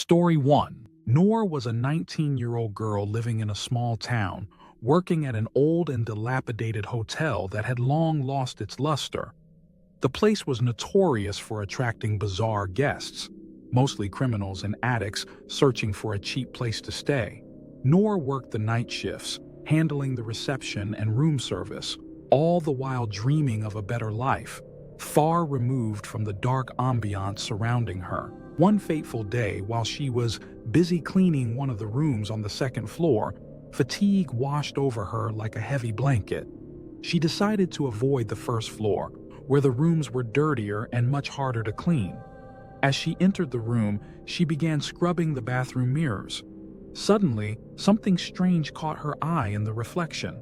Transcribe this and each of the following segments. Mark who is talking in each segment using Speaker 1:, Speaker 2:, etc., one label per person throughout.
Speaker 1: Story 1. Noor was a 19-year-old girl living in a small town, working at an old and dilapidated hotel that had long lost its luster. The place was notorious for attracting bizarre guests, mostly criminals and addicts searching for a cheap place to stay. Noor worked the night shifts, handling the reception and room service, all the while dreaming of a better life, far removed from the dark ambiance surrounding her. One fateful day, while she was busy cleaning one of the rooms on the second floor, fatigue washed over her like a heavy blanket. She decided to avoid the first floor, where the rooms were dirtier and much harder to clean. As she entered the room, she began scrubbing the bathroom mirrors. Suddenly, something strange caught her eye in the reflection.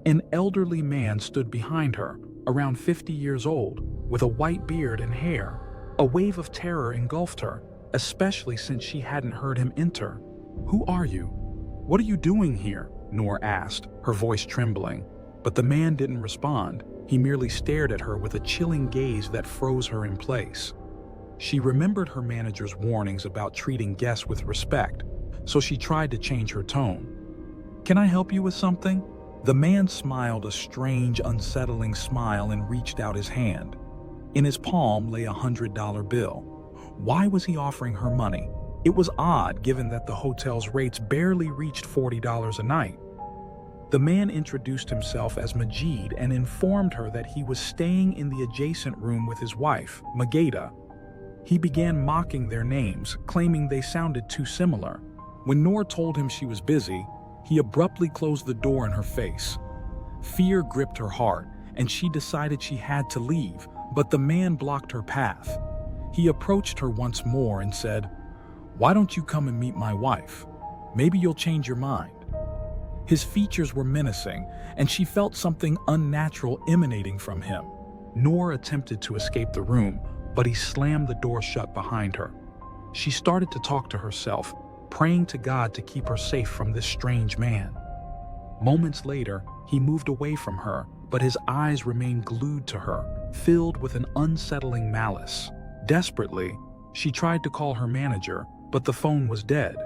Speaker 1: An elderly man stood behind her, around 50 years old, with a white beard and hair. A wave of terror engulfed her, especially since she hadn't heard him enter. "Who are you? What are you doing here?" Noor asked, her voice trembling. But the man didn't respond. He merely stared at her with a chilling gaze that froze her in place. She remembered her manager's warnings about treating guests with respect, so she tried to change her tone. "Can I help you with something?" The man smiled a strange, unsettling smile and reached out his hand. In his palm lay a $100 bill. Why was he offering her money? It was odd, given that the hotel's rates barely reached $40 a night. The man introduced himself as Majid and informed her that he was staying in the adjacent room with his wife, Mageda. He began mocking their names, claiming they sounded too similar. When Noor told him she was busy, he abruptly closed the door in her face. Fear gripped her heart, and she decided she had to leave, but the man blocked her path. He approached her once more and said, "Why don't you come and meet my wife? Maybe you'll change your mind." His features were menacing, and she felt something unnatural emanating from him. Noor attempted to escape the room, but he slammed the door shut behind her. She started to talk to herself, praying to God to keep her safe from this strange man. Moments later, he moved away from her, but his eyes remained glued to her, filled with an unsettling malice. Desperately, she tried to call her manager, but the phone was dead.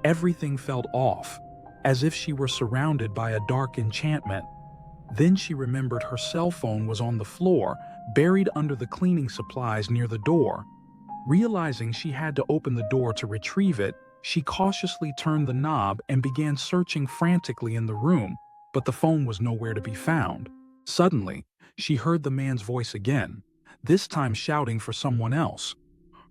Speaker 1: Everything felt off, as if she were surrounded by a dark enchantment. Then she remembered her cell phone was on the floor, buried under the cleaning supplies near the door. Realizing she had to open the door to retrieve it, she cautiously turned the knob and began searching frantically in the room, but the phone was nowhere to be found. Suddenly, she heard the man's voice again, this time shouting for someone else.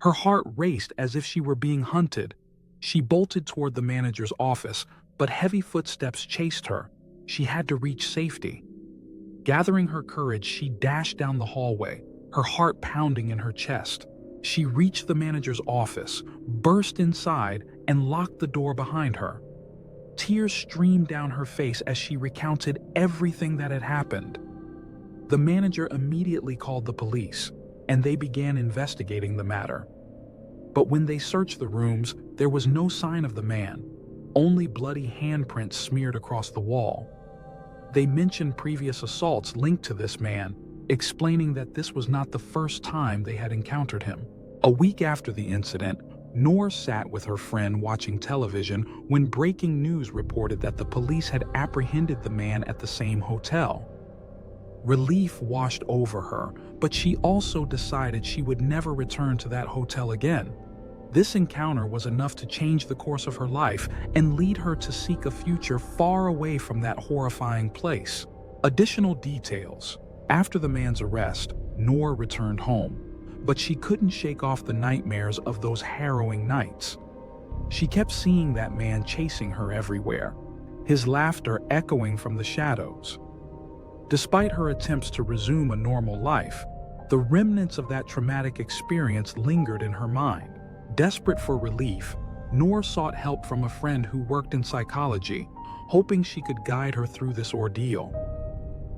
Speaker 1: Her heart raced as if she were being hunted. She bolted toward the manager's office, but heavy footsteps chased her. She had to reach safety. Gathering her courage, she dashed down the hallway, her heart pounding in her chest. She reached the manager's office, burst inside, and locked the door behind her. Tears streamed down her face as she recounted everything that had happened. The manager immediately called the police, and they began investigating the matter. But when they searched the rooms, there was no sign of the man, only bloody handprints smeared across the wall. They mentioned previous assaults linked to this man, explaining that this was not the first time they had encountered him. A week after the incident, Noor sat with her friend watching television when breaking news reported that the police had apprehended the man at the same hotel. Relief washed over her, but she also decided she would never return to that hotel again. This encounter was enough to change the course of her life and lead her to seek a future far away from that horrifying place. Additional details. After the man's arrest, Noor returned home, but she couldn't shake off the nightmares of those harrowing nights. She kept seeing that man chasing her everywhere, his laughter echoing from the shadows. Despite her attempts to resume a normal life, the remnants of that traumatic experience lingered in her mind. Desperate for relief, Noor sought help from a friend who worked in psychology, hoping she could guide her through this ordeal.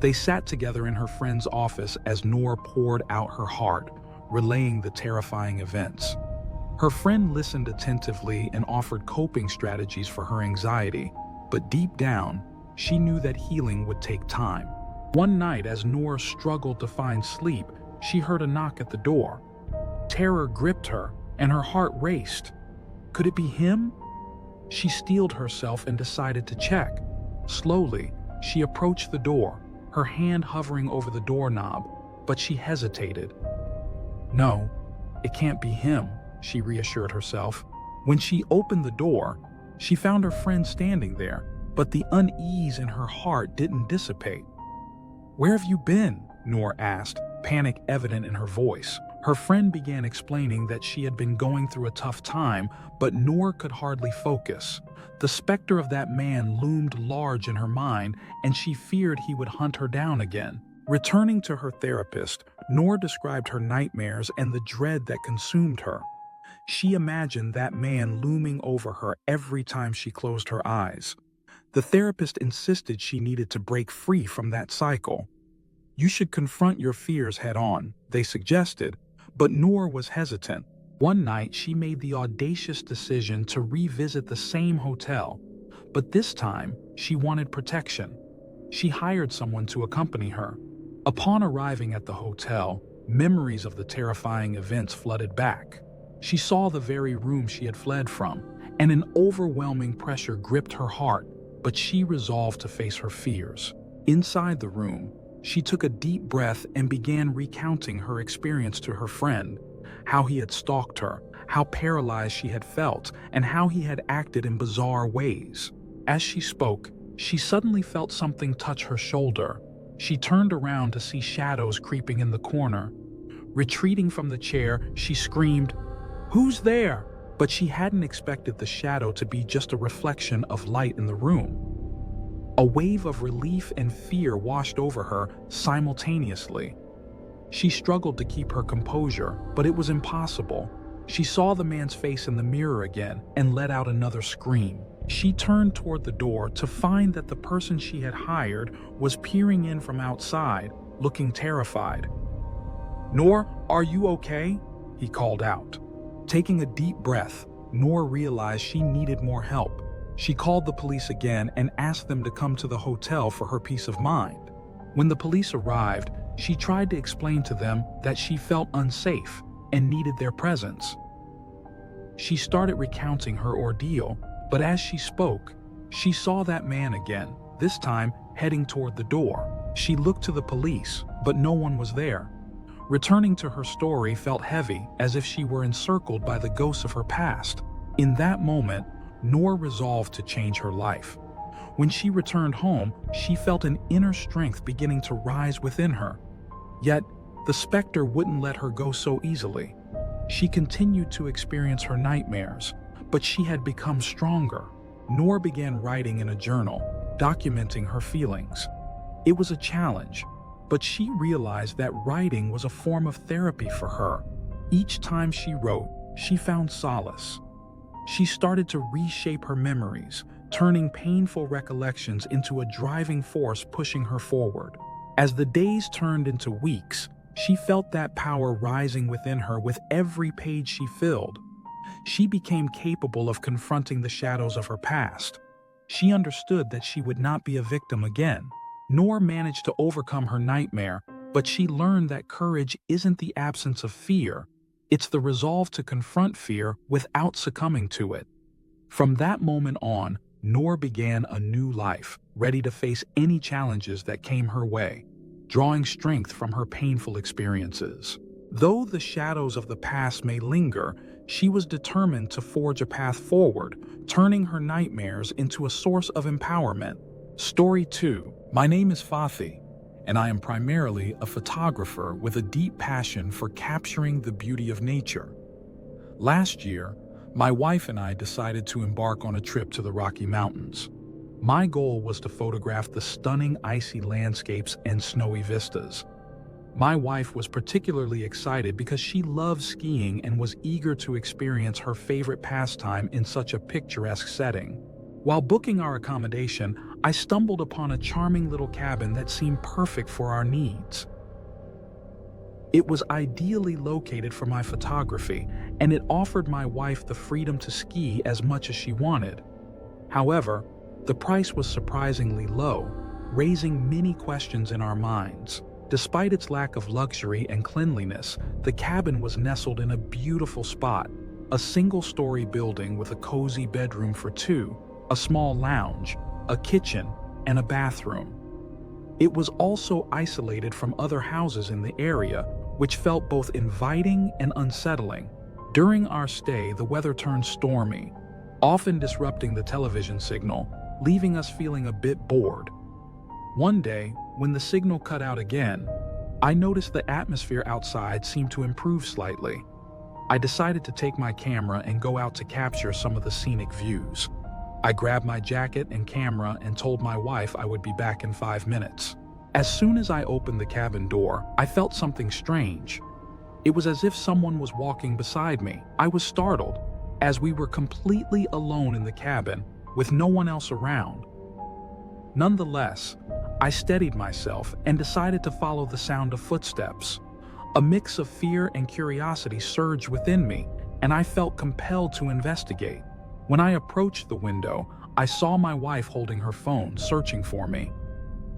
Speaker 1: They sat together in her friend's office as Noor poured out her heart, relaying the terrifying events. Her friend listened attentively and offered coping strategies for her anxiety, but deep down, she knew that healing would take time. One night, as Noor struggled to find sleep, she heard a knock at the door. Terror gripped her, and her heart raced. Could it be him? She steeled herself and decided to check. Slowly, she approached the door, her hand hovering over the doorknob, but she hesitated. No, it can't be him, she reassured herself. When she opened the door, she found her friend standing there, but the unease in her heart didn't dissipate. "Where have you been?" Noor asked, panic evident in her voice. Her friend began explaining that she had been going through a tough time, but Noor could hardly focus. The specter of that man loomed large in her mind, and she feared he would hunt her down again. Returning to her therapist, Noor described her nightmares and the dread that consumed her. She imagined that man looming over her every time she closed her eyes. The therapist insisted she needed to break free from that cycle. "You should confront your fears head on," they suggested, but Noor was hesitant. One night, she made the audacious decision to revisit the same hotel, but this time, she wanted protection. She hired someone to accompany her. Upon arriving at the hotel, memories of the terrifying events flooded back. She saw the very room she had fled from, and an overwhelming pressure gripped her heart, but she resolved to face her fears. Inside the room, she took a deep breath and began recounting her experience to her friend, how he had stalked her, how paralyzed she had felt, and how he had acted in bizarre ways. As she spoke, she suddenly felt something touch her shoulder. She turned around to see shadows creeping in the corner. Retreating from the chair, she screamed, "Who's there?" But she hadn't expected the shadow to be just a reflection of light in the room. A wave of relief and fear washed over her simultaneously. She struggled to keep her composure, but it was impossible. She saw the man's face in the mirror again and let out another scream. She turned toward the door to find that the person she had hired was peering in from outside, looking terrified. "Noor, are you okay?" he called out. Taking a deep breath, Noor realized she needed more help. She called the police again and asked them to come to the hotel for her peace of mind. When the police arrived, she tried to explain to them that she felt unsafe and needed their presence. She started recounting her ordeal, but as she spoke, she saw that man again, this time heading toward the door. She looked to the police, but no one was there. Returning to her story felt heavy, as if she were encircled by the ghosts of her past. In that moment, Noor resolved to change her life. When she returned home, she felt an inner strength beginning to rise within her. Yet, the specter wouldn't let her go so easily. She continued to experience her nightmares, but she had become stronger. Noor began writing in a journal, documenting her feelings. It was a challenge, but she realized that writing was a form of therapy for her. Each time she wrote, she found solace. She started to reshape her memories, turning painful recollections into a driving force pushing her forward. As the days turned into weeks, she felt that power rising within her with every page she filled. She became capable of confronting the shadows of her past. She understood that she would not be a victim again. Noor managed to overcome her nightmare, but she learned that courage isn't the absence of fear. It's the resolve to confront fear without succumbing to it. From that moment on, Noor began a new life, ready to face any challenges that came her way, drawing strength from her painful experiences. Though the shadows of the past may linger, she was determined to forge a path forward, turning her nightmares into a source of empowerment. Story 2. My name is Fathi, and I am primarily a photographer with a deep passion for capturing the beauty of nature. Last year, my wife and I decided to embark on a trip to the Rocky Mountains. My goal was to photograph the stunning icy landscapes and snowy vistas. My wife was particularly excited because she loves skiing and was eager to experience her favorite pastime in such a picturesque setting. While booking our accommodation, I stumbled upon a charming little cabin that seemed perfect for our needs. It was ideally located for my photography, and it offered my wife the freedom to ski as much as she wanted. However, the price was surprisingly low, raising many questions in our minds. Despite its lack of luxury and cleanliness, the cabin was nestled in a beautiful spot, a single-story building with a cozy bedroom for two, a small lounge, a kitchen, and a bathroom. It was also isolated from other houses in the area, which felt both inviting and unsettling. During our stay, the weather turned stormy, often disrupting the television signal, leaving us feeling a bit bored. One day, when the signal cut out again, I noticed the atmosphere outside seemed to improve slightly. I decided to take my camera and go out to capture some of the scenic views. I grabbed my jacket and camera and told my wife I would be back in 5 minutes. As soon as I opened the cabin door, I felt something strange. It was as if someone was walking beside me. I was startled, as we were completely alone in the cabin, with no one else around. Nonetheless, I steadied myself and decided to follow the sound of footsteps. A mix of fear and curiosity surged within me, and I felt compelled to investigate. When I approached the window, I saw my wife holding her phone, searching for me.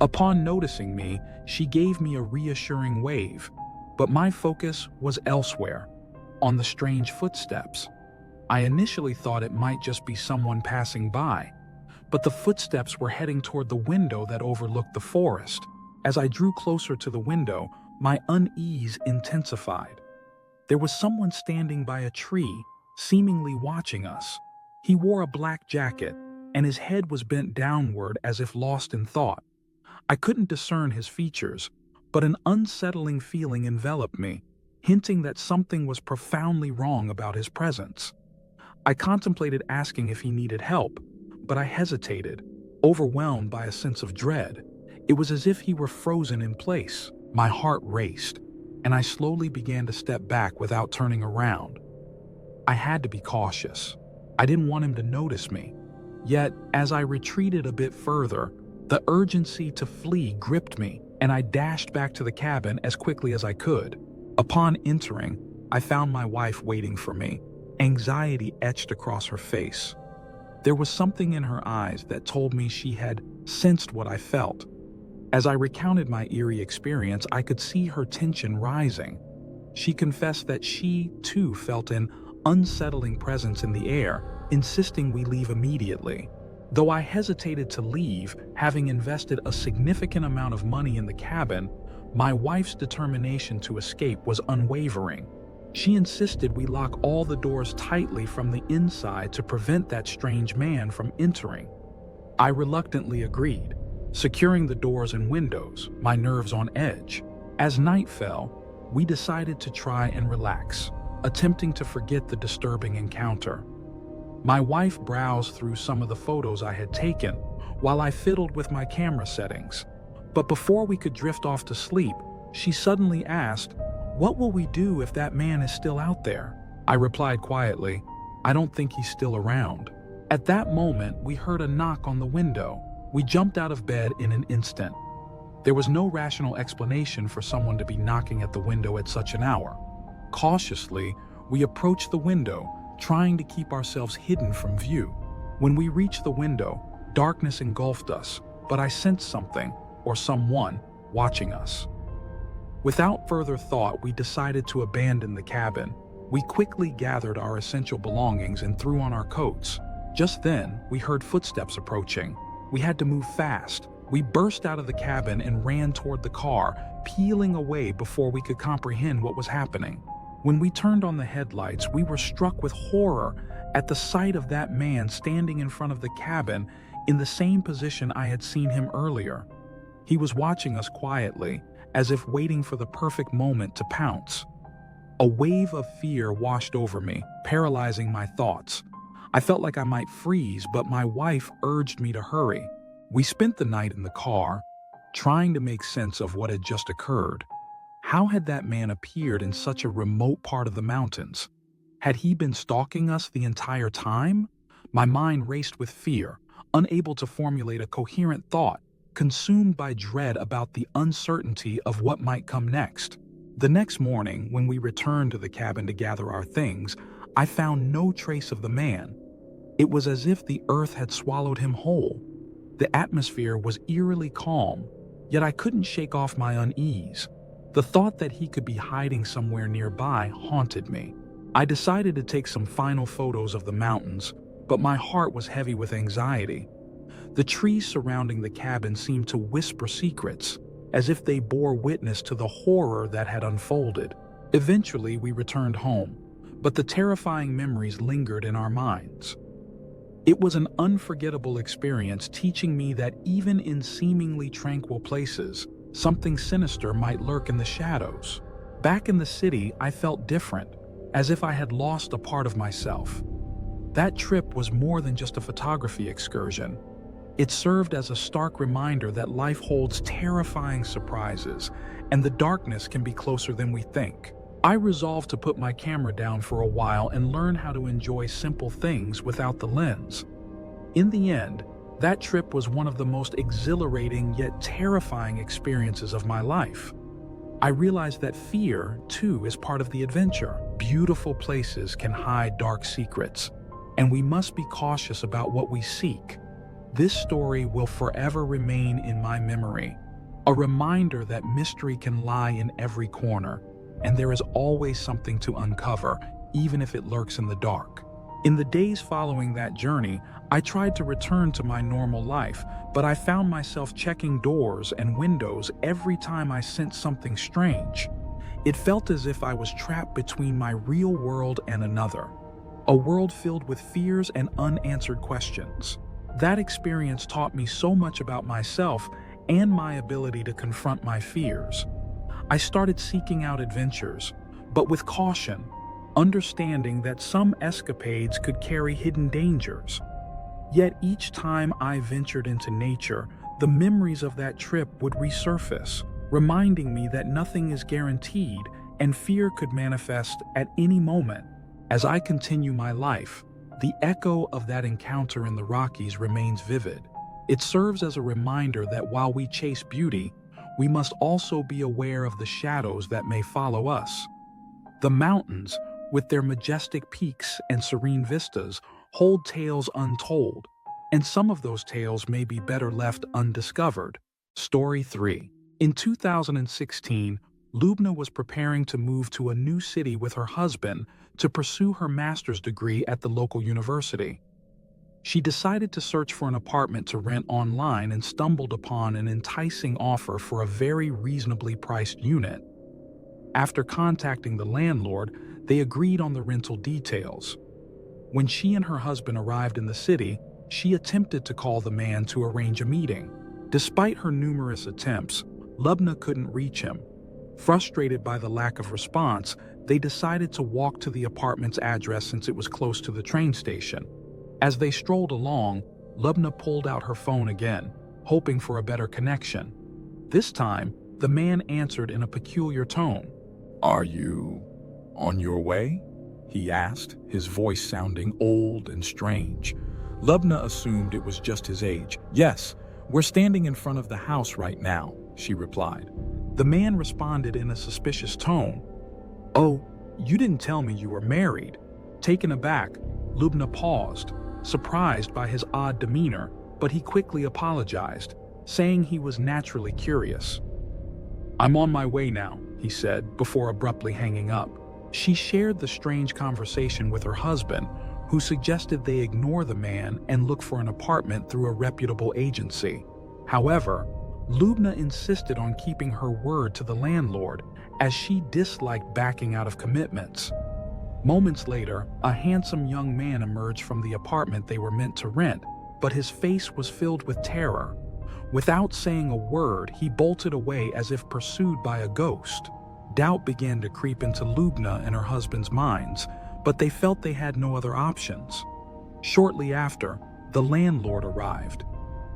Speaker 1: Upon noticing me, she gave me a reassuring wave, but my focus was elsewhere, on the strange footsteps. I initially thought it might just be someone passing by, but the footsteps were heading toward the window that overlooked the forest. As I drew closer to the window, my unease intensified. There was someone standing by a tree, seemingly watching us. He wore a black jacket, and his head was bent downward as if lost in thought. I couldn't discern his features, but an unsettling feeling enveloped me, hinting that something was profoundly wrong about his presence. I contemplated asking if he needed help, but I hesitated, overwhelmed by a sense of dread. It was as if he were frozen in place. My heart raced, and I slowly began to step back without turning around. I had to be cautious. I didn't want him to notice me. Yet, as I retreated a bit further, the urgency to flee gripped me, and I dashed back to the cabin as quickly as I could. Upon entering, I found my wife waiting for me, anxiety etched across her face. There was something in her eyes that told me she had sensed what I felt. As I recounted my eerie experience, I could see her tension rising. She confessed that she, too, felt an unsettling presence in the air, insisting we leave immediately. Though I hesitated to leave, having invested a significant amount of money in the cabin, my wife's determination to escape was unwavering. She insisted we lock all the doors tightly from the inside to prevent that strange man from entering. I reluctantly agreed, securing the doors and windows, my nerves on edge. As night fell, we decided to try and relax, attempting to forget the disturbing encounter. My wife browsed through some of the photos I had taken, while I fiddled with my camera settings. But before we could drift off to sleep, she suddenly asked, "What will we do if that man is still out there?" I replied quietly, "I don't think he's still around." At that moment, we heard a knock on the window. We jumped out of bed in an instant. There was no rational explanation for someone to be knocking at the window at such an hour. Cautiously, we approached the window, trying to keep ourselves hidden from view. When we reached the window, darkness engulfed us, but I sensed something, or someone, watching us. Without further thought, we decided to abandon the cabin. We quickly gathered our essential belongings and threw on our coats. Just then, we heard footsteps approaching. We had to move fast. We burst out of the cabin and ran toward the car, peeling away before we could comprehend what was happening. When we turned on the headlights, we were struck with horror at the sight of that man standing in front of the cabin in the same position I had seen him earlier. He was watching us quietly, as if waiting for the perfect moment to pounce. A wave of fear washed over me, paralyzing my thoughts. I felt like I might freeze, but my wife urged me to hurry. We spent the night in the car, trying to make sense of what had just occurred. How had that man appeared in such a remote part of the mountains? Had he been stalking us the entire time? My mind raced with fear, unable to formulate a coherent thought, consumed by dread about the uncertainty of what might come next. The next morning, when we returned to the cabin to gather our things, I found no trace of the man. It was as if the earth had swallowed him whole. The atmosphere was eerily calm, yet I couldn't shake off my unease. The thought that he could be hiding somewhere nearby haunted me. I decided to take some final photos of the mountains, but my heart was heavy with anxiety. The trees surrounding the cabin seemed to whisper secrets, as if they bore witness to the horror that had unfolded. Eventually, we returned home, but the terrifying memories lingered in our minds. It was an unforgettable experience, teaching me that even in seemingly tranquil places, something sinister might lurk in the shadows. Back in the city, I felt different, as if I had lost a part of myself. That trip was more than just a photography excursion. It served as a stark reminder that life holds terrifying surprises, and the darkness can be closer than we think. I resolved to put my camera down for a while and learn how to enjoy simple things without the lens. In the end, that trip was one of the most exhilarating yet terrifying experiences of my life. I realized that fear, too, is part of the adventure. Beautiful places can hide dark secrets, and we must be cautious about what we seek. This story will forever remain in my memory, a reminder that mystery can lie in every corner, and there is always something to uncover, even if it lurks in the dark. In the days following that journey, I tried to return to my normal life, but I found myself checking doors and windows every time I sensed something strange. It felt as if I was trapped between my real world and another, a world filled with fears and unanswered questions. That experience taught me so much about myself and my ability to confront my fears. I started seeking out adventures, but with caution, understanding that some escapades could carry hidden dangers. Yet each time I ventured into nature, the memories of that trip would resurface, reminding me that nothing is guaranteed and fear could manifest at any moment. As I continue my life, the echo of that encounter in the Rockies remains vivid. It serves as a reminder that while we chase beauty, we must also be aware of the shadows that may follow us. The mountains, with their majestic peaks and serene vistas, hold tales untold, and some of those tales may be better left undiscovered. Story 3. In 2016, Lubna was preparing to move to a new city with her husband to pursue her master's degree at the local university. She decided to search for an apartment to rent online and stumbled upon an enticing offer for a very reasonably priced unit. After contacting the landlord, they agreed on the rental details. When she and her husband arrived in the city, she attempted to call the man to arrange a meeting. Despite her numerous attempts, Lubna couldn't reach him. Frustrated by the lack of response, they decided to walk to the apartment's address since it was close to the train station. As they strolled along, Lubna pulled out her phone again, hoping for a better connection. This time, the man answered in a peculiar tone.
Speaker 2: "Are you on your way?" he asked, his voice sounding old and strange. Lubna assumed it was just his age. "Yes, we're standing in front of the house right now," she replied.
Speaker 1: The man responded in a suspicious tone. "Oh, you didn't tell me you were married." Taken aback, Lubna paused, surprised by his odd demeanor, but he quickly apologized, saying he was naturally curious. "I'm on my way now," he said, before abruptly hanging up. She shared the strange conversation with her husband, who suggested they ignore the man and look for an apartment through a reputable agency. However, Lubna insisted on keeping her word to the landlord, as she disliked backing out of commitments. Moments later, a handsome young man emerged from the apartment they were meant to rent, but his face was filled with terror. Without saying a word, he bolted away as if pursued by a ghost. Doubt began to creep into Lubna and her husband's minds, but they felt they had no other options. Shortly after, the landlord arrived.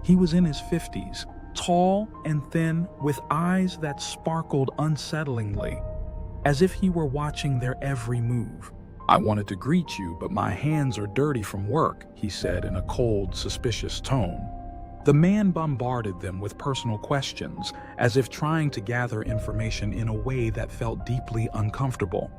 Speaker 1: He was in his 50s, tall and thin, with eyes that sparkled unsettlingly, as if he were watching their every move. "I wanted to greet you, but my hands are dirty from work," he said in a cold, suspicious tone. The man bombarded them with personal questions, as if trying to gather information in a way that felt deeply uncomfortable.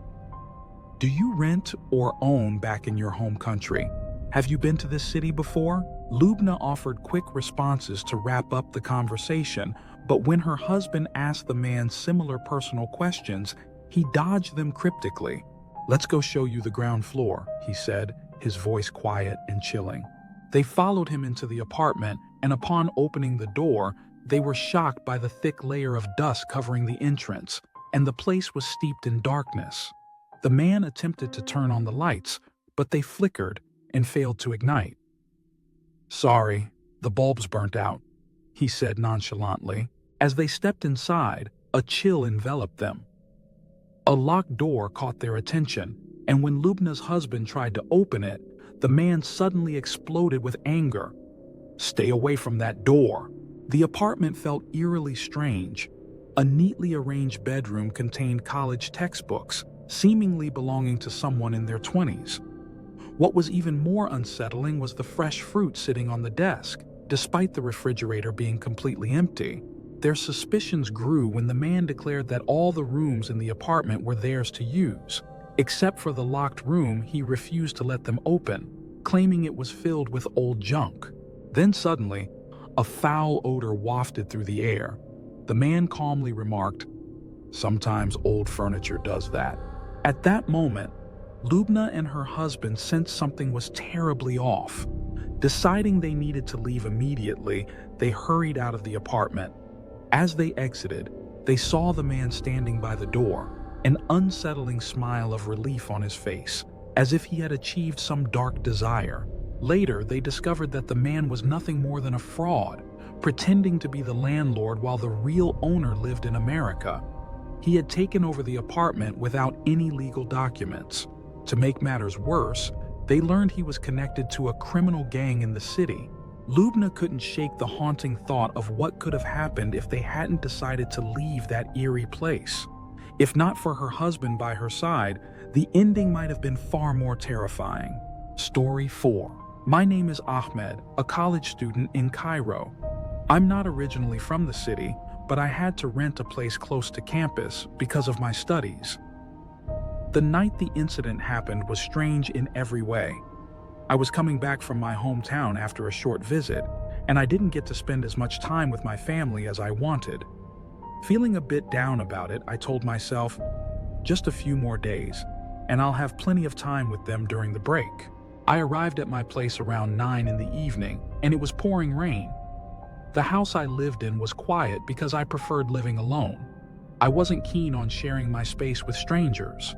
Speaker 1: "Do you rent or own back in your home country? Have you been to this city before?" Lubna offered quick responses to wrap up the conversation, but when her husband asked the man similar personal questions, he dodged them cryptically, "Let's go show you the ground floor," he said, his voice quiet and chilling. They followed him into the apartment, and upon opening the door, they were shocked by the thick layer of dust covering the entrance, and the place was steeped in darkness. The man attempted to turn on the lights, but they flickered and failed to ignite. "Sorry, the bulbs burnt out," he said nonchalantly. As they stepped inside, a chill enveloped them. A locked door caught their attention, and when Lubna's husband tried to open it, the man suddenly exploded with anger. "Stay away from that door." The apartment felt eerily strange. A neatly arranged bedroom contained college textbooks, seemingly belonging to someone in their 20s. What was even more unsettling was the fresh fruit sitting on the desk, despite the refrigerator being completely empty. Their suspicions grew when the man declared that all the rooms in the apartment were theirs to use. Except for the locked room, he refused to let them open, claiming it was filled with old junk. Then suddenly, a foul odor wafted through the air. The man calmly remarked, "Sometimes old furniture does that." At that moment, Lubna and her husband sensed something was terribly off. Deciding they needed to leave immediately, they hurried out of the apartment. As they exited, they saw the man standing by the door, an unsettling smile of relief on his face, as if he had achieved some dark desire. Later, they discovered that the man was nothing more than a fraud, pretending to be the landlord while the real owner lived in America. He had taken over the apartment without any legal documents. To make matters worse, they learned he was connected to a criminal gang in the city. Lubna couldn't shake the haunting thought of what could have happened if they hadn't decided to leave that eerie place. If not for her husband by her side, the ending might have been far more terrifying. Story 4. My name is Ahmed, a college student in Cairo. I'm not originally from the city, but I had to rent a place close to campus because of my studies. The night the incident happened was strange in every way. I was coming back from my hometown after a short visit, and I didn't get to spend as much time with my family as I wanted. Feeling a bit down about it, I told myself, just a few more days, and I'll have plenty of time with them during the break. I arrived at my place around 9 in the evening, and it was pouring rain. The house I lived in was quiet because I preferred living alone. I wasn't keen on sharing my space with strangers.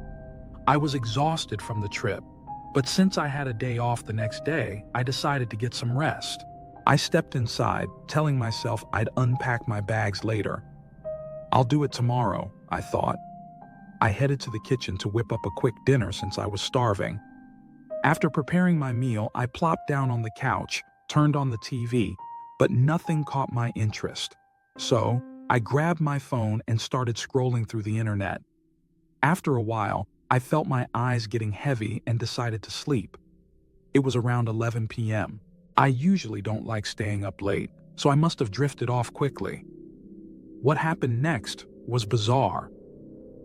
Speaker 1: I was exhausted from the trip, but since I had a day off the next day, I decided to get some rest. I stepped inside, telling myself I'd unpack my bags later. I'll do it tomorrow, I thought. I headed to the kitchen to whip up a quick dinner since I was starving. After preparing my meal, I plopped down on the couch, turned on the TV, but nothing caught my interest. So, I grabbed my phone and started scrolling through the internet. After a while, I felt my eyes getting heavy and decided to sleep. It was around 11 p.m. I usually don't like staying up late, so I must have drifted off quickly. What happened next was bizarre.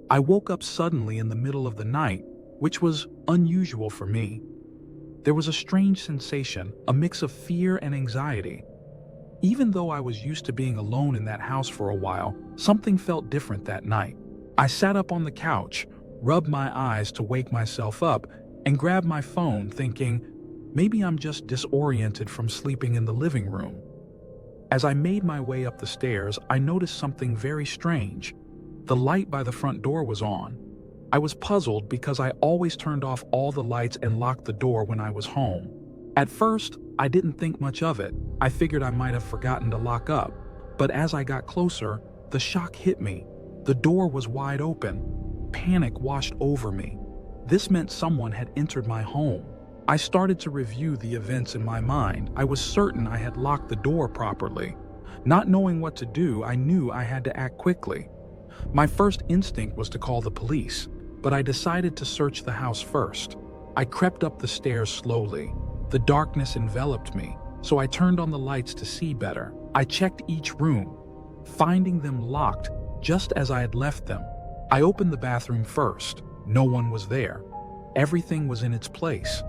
Speaker 1: I woke up suddenly in the middle of the night, which was unusual for me. There was a strange sensation, a mix of fear and anxiety. Even though I was used to being alone in that house for a while, something felt different that night. I sat up on the couch, rubbed my eyes to wake myself up, and grabbed my phone thinking, maybe I'm just disoriented from sleeping in the living room. As I made my way up the stairs, I noticed something very strange. The light by the front door was on. I was puzzled because I always turned off all the lights and locked the door when I was home. At first, I didn't think much of it. I figured I might have forgotten to lock up. But as I got closer, the shock hit me. The door was wide open. Panic washed over me. This meant someone had entered my home. I started to review the events in my mind. I was certain I had locked the door properly. Not knowing what to do, I knew I had to act quickly. My first instinct was to call the police, but I decided to search the house first. I crept up the stairs slowly. The darkness enveloped me, so I turned on the lights to see better. I checked each room, finding them locked just as I had left them. I opened the bathroom first. No one was there. Everything was in its place.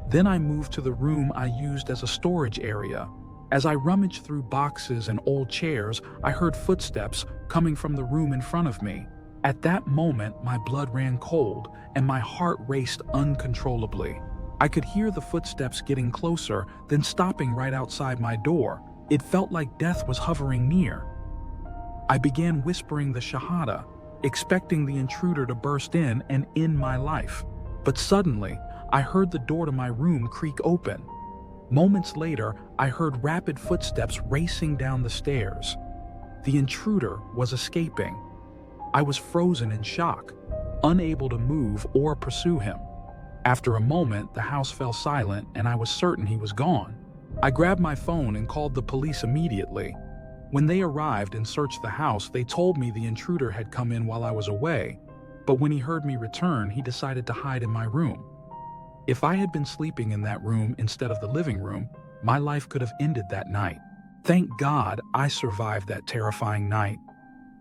Speaker 1: Then I moved to the room I used as a storage area. As I rummaged through boxes and old chairs, I heard footsteps coming from the room in front of me. At that moment, my blood ran cold and my heart raced uncontrollably. I could hear the footsteps getting closer, then stopping right outside my door. It felt like death was hovering near. I began whispering the Shahada, expecting the intruder to burst in and end my life. But suddenly, I heard the door to my room creak open. Moments later, I heard rapid footsteps racing down the stairs. The intruder was escaping. I was frozen in shock, unable to move or pursue him. After a moment, the house fell silent and I was certain he was gone. I grabbed my phone and called the police immediately. When they arrived and searched the house, they told me the intruder had come in while I was away, but when he heard me return, he decided to hide in my room. If I had been sleeping in that room instead of the living room, my life could have ended that night. Thank God I survived that terrifying night.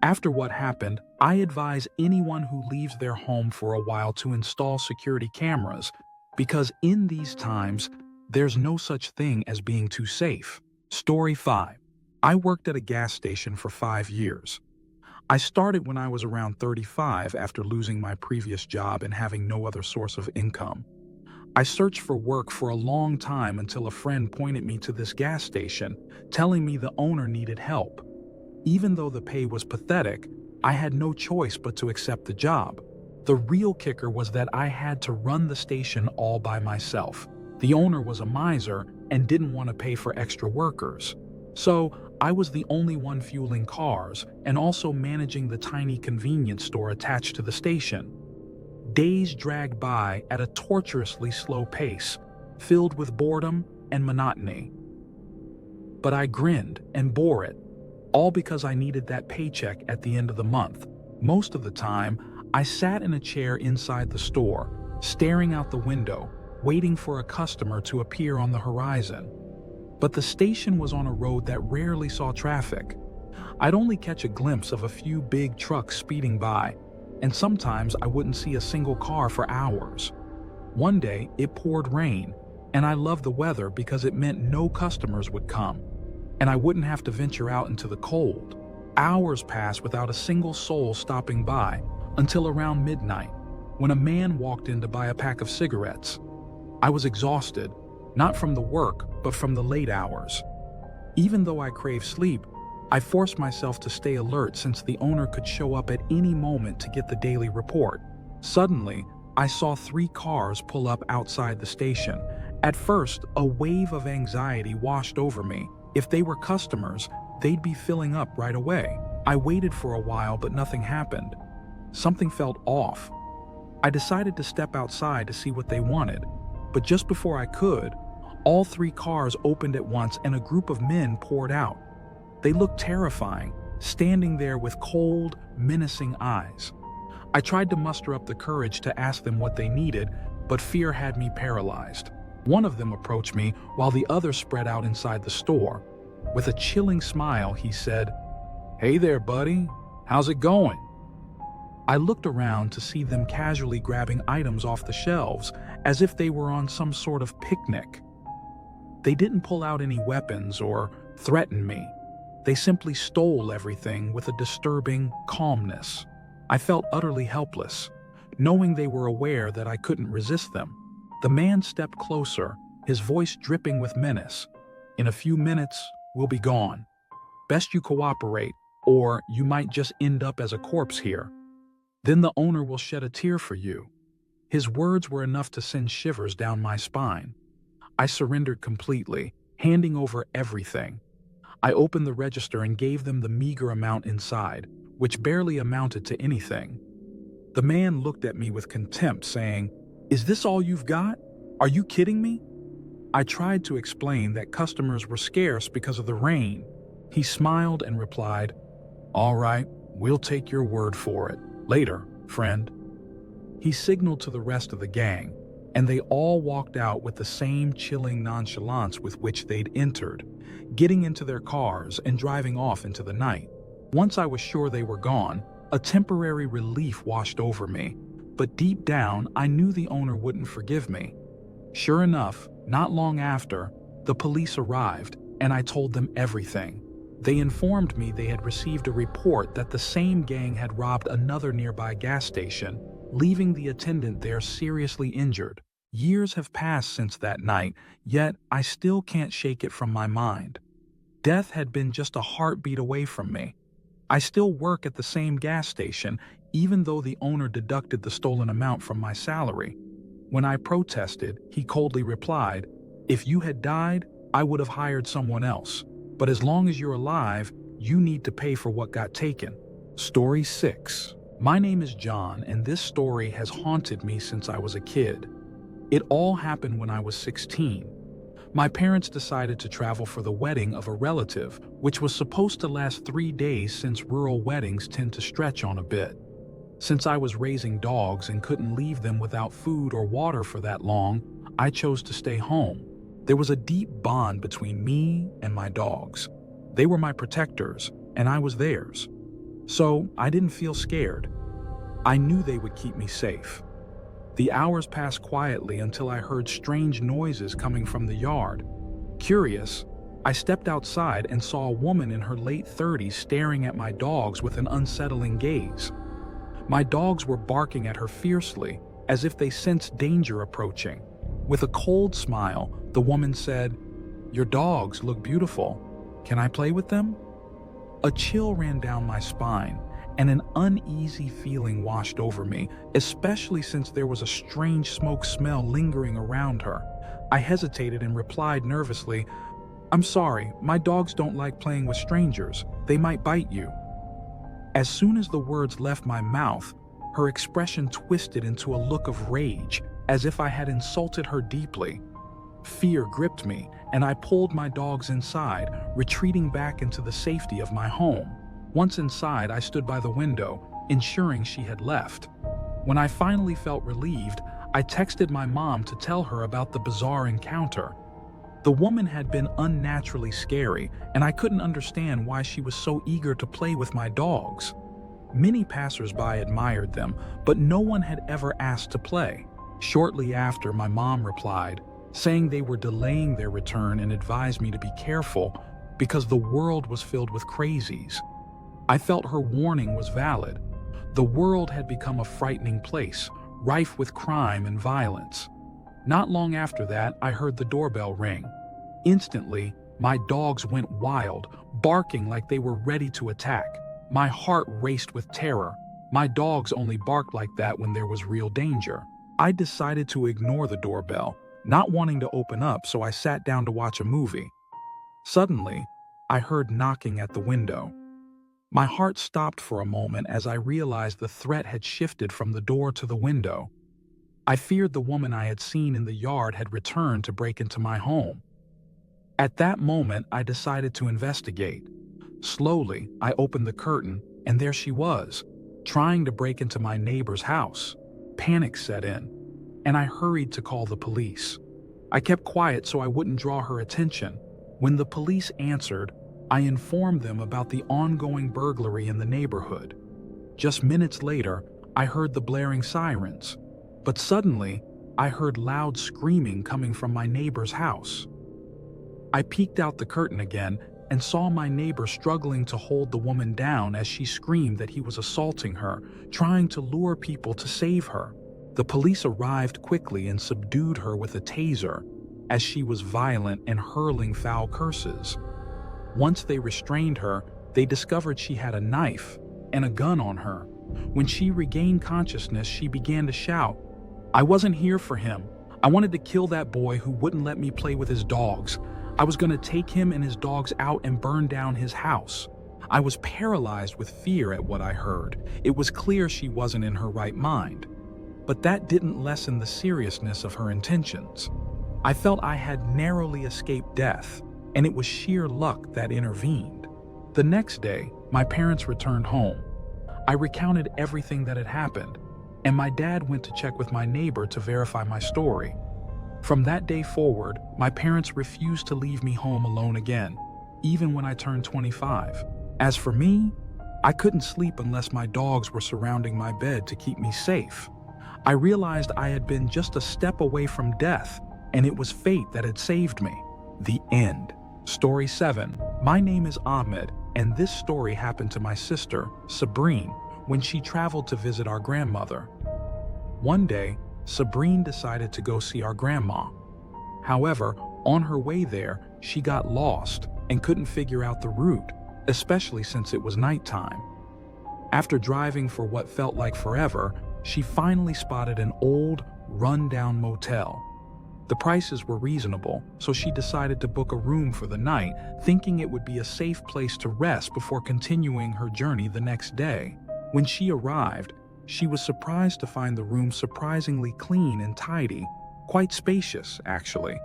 Speaker 1: After what happened, I advise anyone who leaves their home for a while to install security cameras, because in these times, there's no such thing as being too safe. Story 5. I worked at a gas station for 5 years. I started when I was around 35 after losing my previous job and having no other source of income. I searched for work for a long time until a friend pointed me to this gas station, telling me the owner needed help. Even though the pay was pathetic, I had no choice but to accept the job. The real kicker was that I had to run the station all by myself. The owner was a miser and didn't want to pay for extra workers. So I was the only one fueling cars and also managing the tiny convenience store attached to the station. Days dragged by at a torturously slow pace, filled with boredom and monotony. But I grinned and bore it, all because I needed that paycheck at the end of the month. Most of the time, I sat in a chair inside the store, staring out the window, waiting for a customer to appear on the horizon. But the station was on a road that rarely saw traffic. I'd only catch a glimpse of a few big trucks speeding by, and sometimes I wouldn't see a single car for hours. One day, it poured rain, and I loved the weather because it meant no customers would come, and I wouldn't have to venture out into the cold. Hours passed without a single soul stopping by until around midnight, when a man walked in to buy a pack of cigarettes. I was exhausted, not from the work, but from the late hours. Even though I craved sleep, I forced myself to stay alert since the owner could show up at any moment to get the daily report. Suddenly, I saw 3 cars pull up outside the station. At first, a wave of anxiety washed over me. If they were customers, they'd be filling up right away. I waited for a while, but nothing happened. Something felt off. I decided to step outside to see what they wanted, but just before I could, all 3 cars opened at once and a group of men poured out. They looked terrifying, standing there with cold, menacing eyes. I tried to muster up the courage to ask them what they needed, but fear had me paralyzed. One of them approached me while the other spread out inside the store. With a chilling smile, he said, "Hey there, buddy. How's it going?" I looked around to see them casually grabbing items off the shelves as if they were on some sort of picnic. They didn't pull out any weapons or threaten me. They simply stole everything with a disturbing calmness. I felt utterly helpless, knowing they were aware that I couldn't resist them. The man stepped closer, his voice dripping with menace. "In a few minutes, we'll be gone. Best you cooperate, or you might just end up as a corpse here. Then the owner will shed a tear for you." His words were enough to send shivers down my spine. I surrendered completely, handing over everything. I opened the register and gave them the meager amount inside, which barely amounted to anything. The man looked at me with contempt, saying, "Is this all you've got? Are you kidding me?" I tried to explain that customers were scarce because of the rain. He smiled and replied, "All right, we'll take your word for it. Later, friend." He signaled to the rest of the gang, and they all walked out with the same chilling nonchalance with which they'd entered, getting into their cars and driving off into the night. Once I was sure they were gone, a temporary relief washed over me, but deep down I knew the owner wouldn't forgive me. Sure enough, not long after, the police arrived and I told them everything. They informed me they had received a report that the same gang had robbed another nearby gas station, leaving the attendant there seriously injured. Years have passed since that night, yet I still can't shake it from my mind. Death had been just a heartbeat away from me. I still work at the same gas station, even though the owner deducted the stolen amount from my salary. When I protested, he coldly replied, "If you had died, I would have hired someone else. But as long as you're alive, you need to pay for what got taken." Story 6. My name is John, and this story has haunted me since I was a kid. It all happened when I was 16. My parents decided to travel for the wedding of a relative, which was supposed to last 3 days since rural weddings tend to stretch on a bit. Since I was raising dogs and couldn't leave them without food or water for that long, I chose to stay home. There was a deep bond between me and my dogs. They were my protectors, and I was theirs. So I didn't feel scared. I knew they would keep me safe. The hours passed quietly until I heard strange noises coming from the yard. Curious, I stepped outside and saw a woman in her late 30s staring at my dogs with an unsettling gaze. My dogs were barking at her fiercely, as if they sensed danger approaching. With a cold smile, the woman said, "Your dogs look beautiful. Can I play with them?" A chill ran down my spine, and an uneasy feeling washed over me, especially since there was a strange smoke smell lingering around her. I hesitated and replied nervously, "I'm sorry, my dogs don't like playing with strangers. They might bite you." As soon as the words left my mouth, her expression twisted into a look of rage, as if I had insulted her deeply. Fear gripped me, and I pulled my dogs inside, retreating back into the safety of my home. Once inside, I stood by the window, ensuring she had left. When I finally felt relieved, I texted my mom to tell her about the bizarre encounter. The woman had been unnaturally scary, and I couldn't understand why she was so eager to play with my dogs. Many passersby admired them, but no one had ever asked to play. Shortly after, my mom replied, saying they were delaying their return and advised me to be careful because the world was filled with crazies. I felt her warning was valid. The world had become a frightening place, rife with crime and violence. Not long after that, I heard the doorbell ring. Instantly, my dogs went wild, barking like they were ready to attack. My heart raced with terror. My dogs only barked like that when there was real danger. I decided to ignore the doorbell, not wanting to open up, so I sat down to watch a movie. Suddenly, I heard knocking at the window. My heart stopped for a moment as I realized the threat had shifted from the door to the window. I feared the woman I had seen in the yard had returned to break into my home. At that moment, I decided to investigate. Slowly, I opened the curtain, and there she was, trying to break into my neighbor's house. Panic set in, and I hurried to call the police. I kept quiet so I wouldn't draw her attention. When the police answered, I informed them about the ongoing burglary in the neighborhood. Just minutes later, I heard the blaring sirens, but suddenly, I heard loud screaming coming from my neighbor's house. I peeked out the curtain again and saw my neighbor struggling to hold the woman down as she screamed that he was assaulting her, trying to lure people to save her. The police arrived quickly and subdued her with a taser, as she was violent and hurling foul curses. Once they restrained her, they discovered she had a knife and a gun on her. When she regained consciousness, she began to shout, "I wasn't here for him. I wanted to kill that boy who wouldn't let me play with his dogs. I was going to take him and his dogs out and burn down his house." I was paralyzed with fear at what I heard. It was clear she wasn't in her right mind. But that didn't lessen the seriousness of her intentions. I felt I had narrowly escaped death, and it was sheer luck that intervened. The next day, my parents returned home. I recounted everything that had happened, and my dad went to check with my neighbor to verify my story. From that day forward, my parents refused to leave me home alone again, even when I turned 25. As for me, I couldn't sleep unless my dogs were surrounding my bed to keep me safe. I realized I had been just a step away from death, and it was fate that had saved me. The end. Story 7. My name is Ahmed, and this story happened to my sister, Sabrine, when she traveled to visit our grandmother. One day, Sabrine decided to go see our grandma. However, on her way there, she got lost and couldn't figure out the route, especially since it was nighttime. After driving for what felt like forever, she finally spotted an old, run-down motel. The prices were reasonable, so she decided to book a room for the night, thinking it would be a safe place to rest before continuing her journey the next day. When she arrived, she was surprised to find the room surprisingly clean and tidy, quite spacious, actually.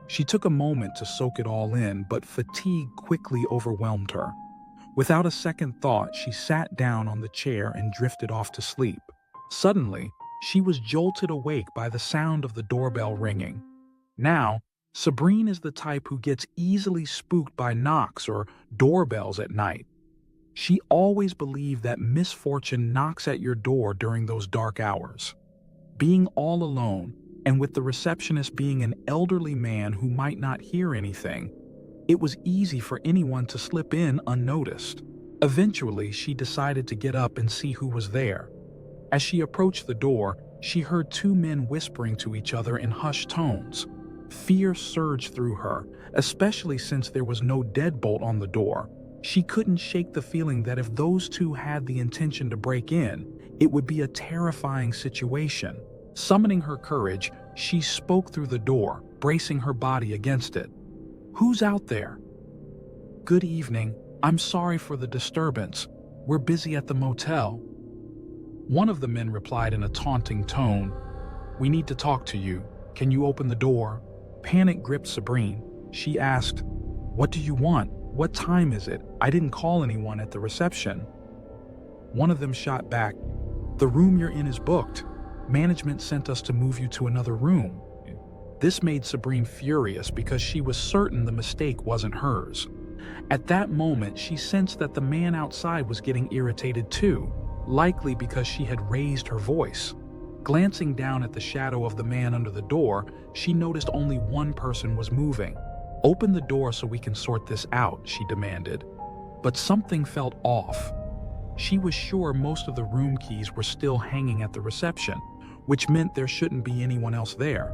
Speaker 1: She took a moment to soak it all in, but fatigue quickly overwhelmed her. Without a second thought, she sat down on the chair and drifted off to sleep. Suddenly, she was jolted awake by the sound of the doorbell ringing. Now, Sabrine is the type who gets easily spooked by knocks or doorbells at night. She always believed that misfortune knocks at your door during those dark hours. Being all alone, and with the receptionist being an elderly man who might not hear anything, it was easy for anyone to slip in unnoticed. Eventually, she decided to get up and see who was there. As she approached the door, she heard two men whispering to each other in hushed tones. Fear surged through her, especially since there was no deadbolt on the door. She couldn't shake the feeling that if those two had the intention to break in, it would be a terrifying situation. Summoning her courage, she spoke through the door, bracing her body against it. "Who's out there?" "Good evening. I'm sorry for the disturbance. We're busy at the motel." One of the men replied in a taunting tone, "We need to talk to you. Can you open the door?" Panic gripped Sabrine. She asked, "What do you want? What time is it? I didn't call anyone at the reception." One of them shot back, "The room you're in is booked. Management sent us to move you to another room." This made Sabrine furious because she was certain the mistake wasn't hers. At that moment, she sensed that the man outside was getting irritated too, likely because she had raised her voice. Glancing down at the shadow of the man under the door, she noticed only one person was moving. "Open the door so we can sort this out," she demanded. But something felt off. She was sure most of the room keys were still hanging at the reception, which meant there shouldn't be anyone else there.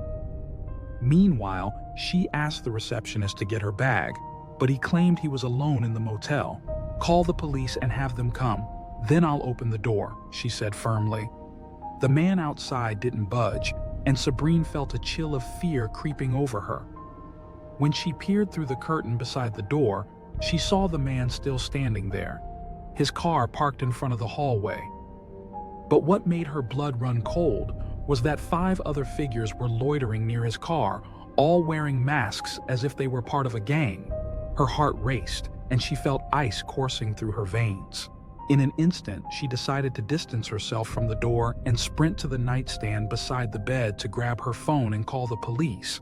Speaker 1: Meanwhile, she asked the receptionist to get her bag, but he claimed he was alone in the motel. "Call the police and have them come. Then I'll open the door," she said firmly. The man outside didn't budge, and Sabrine felt a chill of fear creeping over her. When she peered through the curtain beside the door, she saw the man still standing there, his car parked in front of the hallway. But what made her blood run cold was that 5 other figures were loitering near his car, all wearing masks as if they were part of a gang. Her heart raced, and she felt ice coursing through her veins. In an instant, she decided to distance herself from the door and sprint to the nightstand beside the bed to grab her phone and call the police.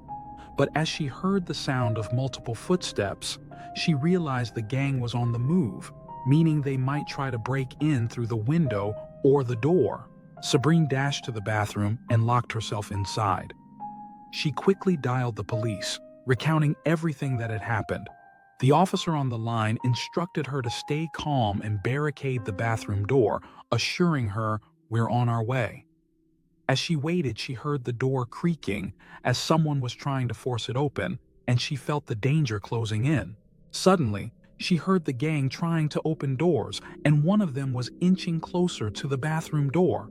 Speaker 1: But as she heard the sound of multiple footsteps, she realized the gang was on the move, meaning they might try to break in through the window or the door. Sabrine dashed to the bathroom and locked herself inside. She quickly dialed the police, recounting everything that had happened. The officer on the line instructed her to stay calm and barricade the bathroom door, assuring her, "We're on our way." As she waited, she heard the door creaking as someone was trying to force it open, and she felt the danger closing in. Suddenly, she heard the gang trying to open doors, and one of them was inching closer to the bathroom door.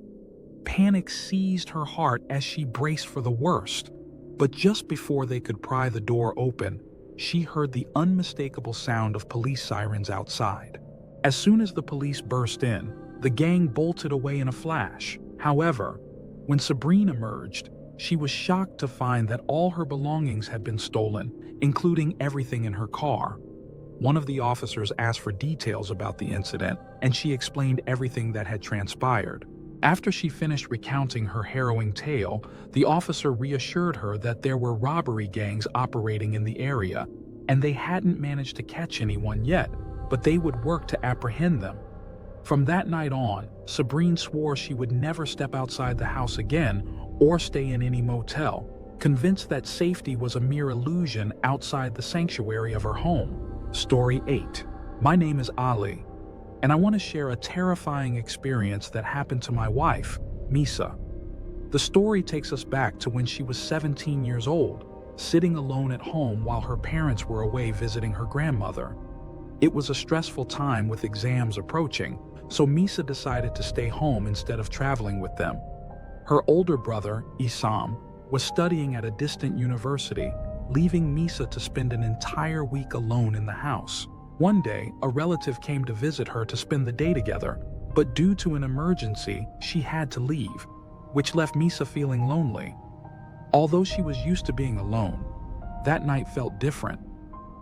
Speaker 1: Panic seized her heart as she braced for the worst. But just before they could pry the door open, she heard the unmistakable sound of police sirens outside. As soon as the police burst in, the gang bolted away in a flash. However, when Sabrine emerged, she was shocked to find that all her belongings had been stolen, including everything in her car. One of the officers asked for details about the incident, and she explained everything that had transpired. After she finished recounting her harrowing tale, the officer reassured her that there were robbery gangs operating in the area, and they hadn't managed to catch anyone yet, but they would work to apprehend them. From that night on, Sabrine swore she would never step outside the house again or stay in any motel, convinced that safety was a mere illusion outside the sanctuary of her home. Story 8. My name is Ali, and I want to share a terrifying experience that happened to my wife, Misa. The story takes us back to when she was 17 years old, sitting alone at home while her parents were away visiting her grandmother. It was a stressful time with exams approaching, so Misa decided to stay home instead of traveling with them. Her older brother, Isam, was studying at a distant university, leaving Misa to spend an entire week alone in the house. One day, a relative came to visit her to spend the day together, but due to an emergency, she had to leave, which left Misa feeling lonely. Although she was used to being alone, that night felt different.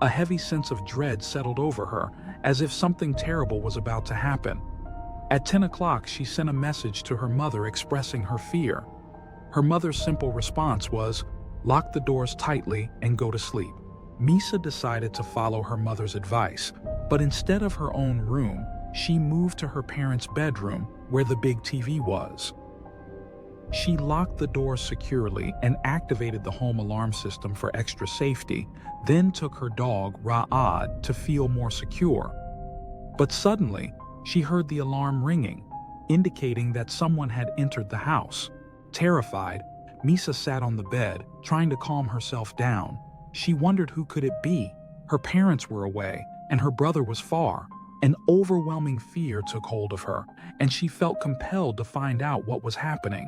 Speaker 1: A heavy sense of dread settled over her, as if something terrible was about to happen. At 10 o'clock, she sent a message to her mother expressing her fear. Her mother's simple response was, "Lock the doors tightly and go to sleep." Misa decided to follow her mother's advice, but instead of her own room, she moved to her parents' bedroom where the big TV was. She locked the door securely and activated the home alarm system for extra safety, then took her dog, Ra'ad, to feel more secure. But suddenly, she heard the alarm ringing, indicating that someone had entered the house. Terrified, Misa sat on the bed, trying to calm herself down. She wondered who could it be. Her parents were away, and her brother was far. An overwhelming fear took hold of her, and she felt compelled to find out what was happening.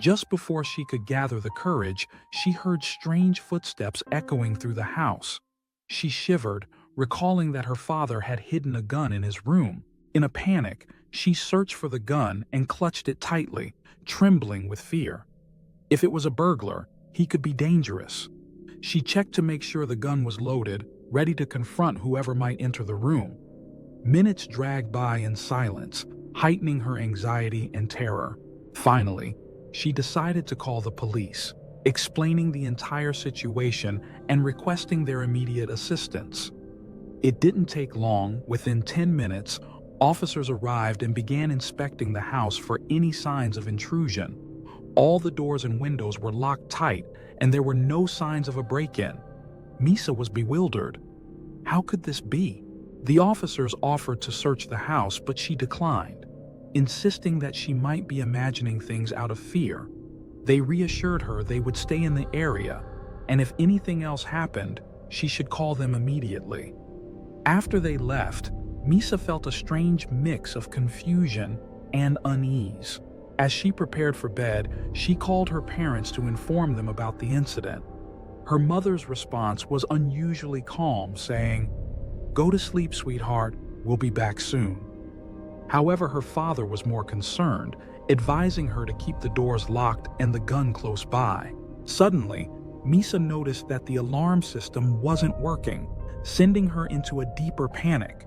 Speaker 1: Just before she could gather the courage, she heard strange footsteps echoing through the house. She shivered, recalling that her father had hidden a gun in his room. In a panic, she searched for the gun and clutched it tightly, trembling with fear. If it was a burglar, he could be dangerous. She checked to make sure the gun was loaded, ready to confront whoever might enter the room. Minutes dragged by in silence, heightening her anxiety and terror. Finally, she decided to call the police, explaining the entire situation and requesting their immediate assistance. It didn't take long. Within 10 minutes, officers arrived and began inspecting the house for any signs of intrusion. All the doors and windows were locked tight, and there were no signs of a break-in. Misa was bewildered. How could this be? The officers offered to search the house, but she declined, insisting that she might be imagining things out of fear. They reassured her they would stay in the area, and if anything else happened, she should call them immediately. After they left, Misa felt a strange mix of confusion and unease. As she prepared for bed, she called her parents to inform them about the incident. Her mother's response was unusually calm, saying, "Go to sleep, sweetheart, we'll be back soon." However, her father was more concerned, advising her to keep the doors locked and the gun close by. Suddenly, Misa noticed that the alarm system wasn't working, sending her into a deeper panic.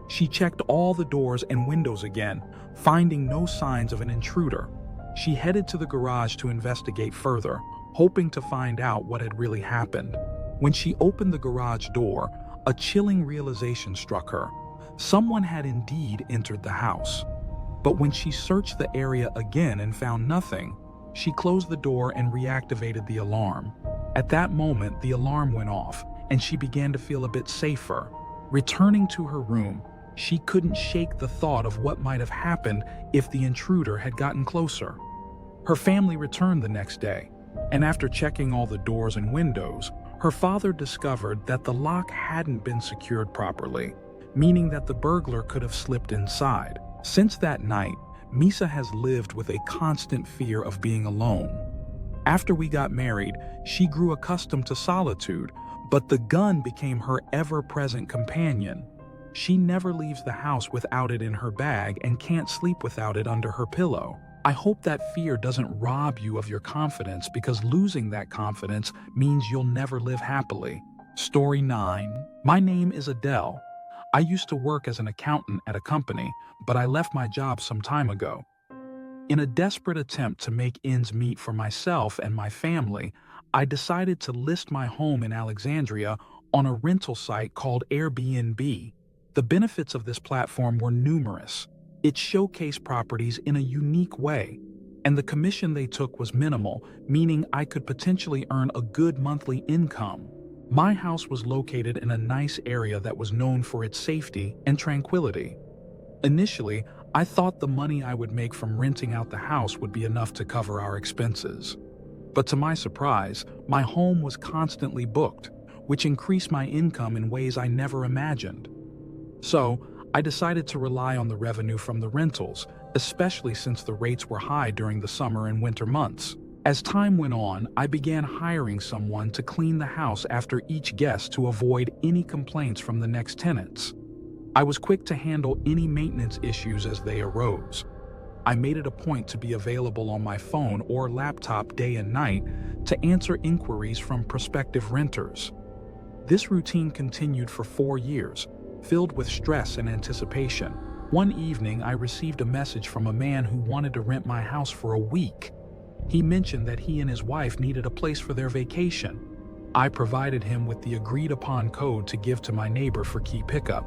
Speaker 1: She checked all the doors and windows again, finding no signs of an intruder. She headed to the garage to investigate further, hoping to find out what had really happened. When she opened the garage door, a chilling realization struck her. Someone had indeed entered the house. But when she searched the area again and found nothing, she closed the door and reactivated the alarm. At that moment, the alarm went off, and she began to feel a bit safer. Returning to her room, she couldn't shake the thought of what might have happened if the intruder had gotten closer. Her family returned the next day, and after checking all the doors and windows, her father discovered that the lock hadn't been secured properly, meaning that the burglar could have slipped inside. Since that night, Misa has lived with a constant fear of being alone. After we got married, she grew accustomed to solitude, but the gun became her ever-present companion. She never leaves the house without it in her bag and can't sleep without it under her pillow. I hope that fear doesn't rob you of your confidence, because losing that confidence means you'll never live happily. Story 9. My name is Adele. I used to work as an accountant at a company, but I left my job some time ago. In a desperate attempt to make ends meet for myself and my family, I decided to list my home in Alexandria on a rental site called Airbnb. The benefits of this platform were numerous. It showcased properties in a unique way. and the commission they took was minimal, meaning I could potentially earn a good monthly income. My house was located in a nice area that was known for its safety and tranquility. Initially, I thought the money I would make from renting out the house would be enough to cover our expenses. But to my surprise, my home was constantly booked, which increased my income in ways I never imagined. So, I decided to rely on the revenue from the rentals, especially since the rates were high during the summer and winter months. As time went on, I began hiring someone to clean the house after each guest to avoid any complaints from the next tenants. I was quick to handle any maintenance issues as they arose. I made it a point to be available on my phone or laptop day and night to answer inquiries from prospective renters. This routine continued for 4 years, filled with stress and anticipation. One evening, I received a message from a man who wanted to rent my house for a week. He mentioned that he and his wife needed a place for their vacation. I provided him with the agreed-upon code to give to my neighbor for key pickup.